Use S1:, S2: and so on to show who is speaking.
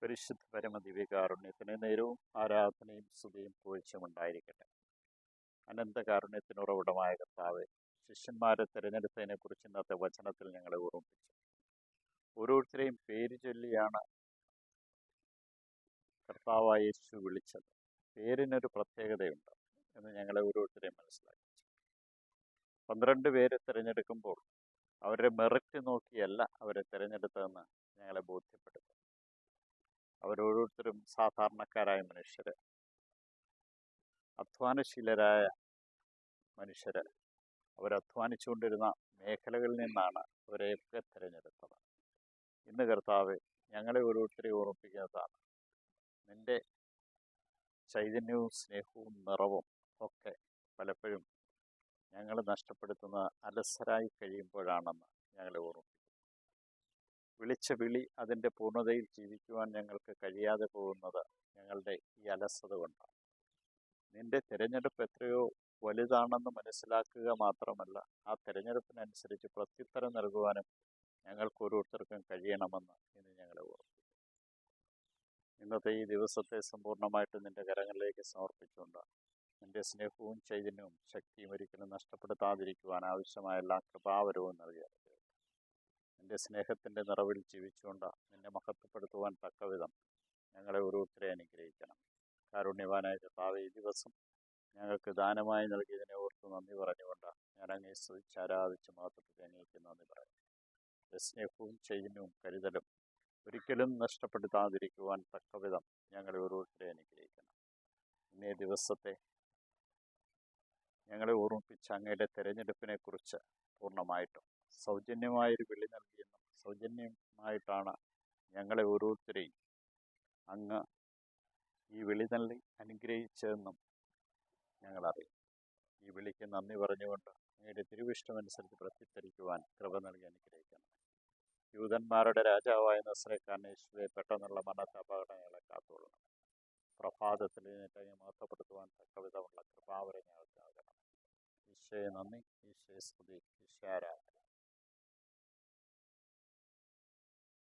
S1: പരിശുദ്ധ പരമദിവ്യകാരുണ്യത്തിന് നേരവും ആരാധനയും സ്തുതിയും പുകഴ്ചയും ഉണ്ടായിരിക്കട്ടെ. അനന്തകാരുണ്യത്തിന് ഉറവിടമായ കർത്താവെ, ശിഷ്യന്മാരെ തിരഞ്ഞെടുത്തതിനെക്കുറിച്ച് ഇന്നത്തെ വചനത്തിൽ ഞങ്ങളെ ഓർമ്മിപ്പിച്ചു. ഓരോരുത്തരെയും പേര് ചൊല്ലിയാണ് കർത്താവായ യേശു വിളിച്ചത്. പേരിനൊരു പ്രത്യേകതയുണ്ട് എന്ന് ഞങ്ങളെ ഓരോരുത്തരെയും മനസ്സിലാക്കി. 12 പേരെ തിരഞ്ഞെടുക്കുമ്പോൾ അവരുടെ മെറിറ്റ് നോക്കിയല്ല അവരെ തിരഞ്ഞെടുത്തതെന്ന് ഞങ്ങളെ ബോധ്യപ്പെടുത്തും. അവരോരോരുത്തരും സാധാരണക്കാരായ മനുഷ്യർ, അധ്വാനശീലരായ മനുഷ്യർ. അവരധ്വാനിച്ചുകൊണ്ടിരുന്ന മേഖലകളിൽ നിന്നാണ് അവരെയൊക്കെ തിരഞ്ഞെടുത്തത്. ഇന്ന് കർത്താവ് ഞങ്ങളെ ഓരോരുത്തരെയും ഓർമ്മിപ്പിക്കുന്നതാണ്, നിന്റെ ചൈതന്യവും സ്നേഹവും നിറവും ഒക്കെ പലപ്പോഴും ഞങ്ങൾ നഷ്ടപ്പെടുത്തുന്ന അലസരായി കഴിയുമ്പോഴാണെന്ന് ഞങ്ങളെ ഓർമ്മിപ്പിക്കും. വിളിച്ച വിളി അതിൻ്റെ പൂർണ്ണതയിൽ ജീവിക്കുവാൻ ഞങ്ങൾക്ക് കഴിയാതെ പോകുന്നത് ഞങ്ങളുടെ ഈ അലസത കൊണ്ടാണ്. നിന്റെ തിരഞ്ഞെടുപ്പ് എത്രയോ വലുതാണെന്ന് മനസ്സിലാക്കുക മാത്രമല്ല, ആ തിരഞ്ഞെടുപ്പിനനുസരിച്ച് പ്രത്യുത്തരം നൽകുവാനും ഞങ്ങൾക്ക് ഓരോരുത്തർക്കും കഴിയണമെന്ന് ഇന്ന് ഞങ്ങളെ ഓർമ്മിപ്പിക്കും. ഇന്നത്തെ ഈ ദിവസത്തെ സമ്പൂർണ്ണമായിട്ട് നിന്റെ കരങ്ങളിലേക്ക് സമർപ്പിച്ചുകൊണ്ട് നിന്റെ സ്നേഹവും ചൈതന്യവും ശക്തിയും ഒരിക്കലും നഷ്ടപ്പെടുത്താതിരിക്കുവാൻ ആവശ്യമായ എല്ലാ കൃപാവരവും നൽകിയത്. നിന്റെ സ്നേഹത്തിൻ്റെ നിറവിൽ ജീവിച്ചുകൊണ്ട് നിന്നെ മഹത്വപ്പെടുത്തുവാൻ തക്കവിധം ഞങ്ങളെ ഓരോരുത്തരെ അനുഗ്രഹിക്കണം. കാരുണ്യവാനായ കർത്താവേ, ഈ ദിവസം ഞങ്ങൾക്ക് ദാനമായി നൽകിയതിനെ ഓർത്ത് നന്ദി പറഞ്ഞുകൊണ്ട് ഞാൻ അങ്ങേ സ്തുതിച്ച് ആരാധിച്ച് മഹത്വത്തെ അങ്ങേക്ക് നന്ദി പറയുന്നു. സ്നേഹവും ചൈതന്യവും കരുതലും ഒരിക്കലും നഷ്ടപ്പെടുത്താതിരിക്കുവാൻ തക്കവിധം ഞങ്ങളെ ഓരോരുത്തരെ അനുഗ്രഹിക്കണം. ഇന്നേ ദിവസത്തെ ഞങ്ങളെ ഓർമ്മിപ്പിച്ച അങ്ങയുടെ തിരഞ്ഞെടുപ്പിനെ കുറിച്ച് പൂർണ്ണമായിട്ടും സൗജന്യമായൊരു വിളി നൽകിയെന്നും സൗജന്യമായിട്ടാണ് ഞങ്ങളെ ഓരോരുത്തരെയും അങ്ങ് ഈ വിളി നൽകി അനുഗ്രഹിച്ചതെന്നും ഞങ്ങളറിയും. ഈ വിളിക്ക് നന്ദി പറഞ്ഞുകൊണ്ട് അങ്ങയുടെ തിരുവിഷ്ടമനുസരിച്ച് പ്രത്യുത്തരിക്കുവാൻ കൃപ നൽകി അനുഗ്രഹിക്കണം. യൂതന്മാരുടെ രാജാവായ നസ്രേക്കാരൻ യേശുവെ, പെട്ടെന്നുള്ള മരണാപകടങ്ങളെ കാത്തുകൊള്ളണം. പ്രഭാതത്തിൽ ഇതിനെ മഹത്വപ്പെടുത്തുവാൻ തക്കവിധമുള്ള കൃപാവരം ഞങ്ങൾക്ക് നൽകണം. ഈശോയെ നന്ദി, ഈശോയെ സ്തുതി, ഈശോ ആരാധന.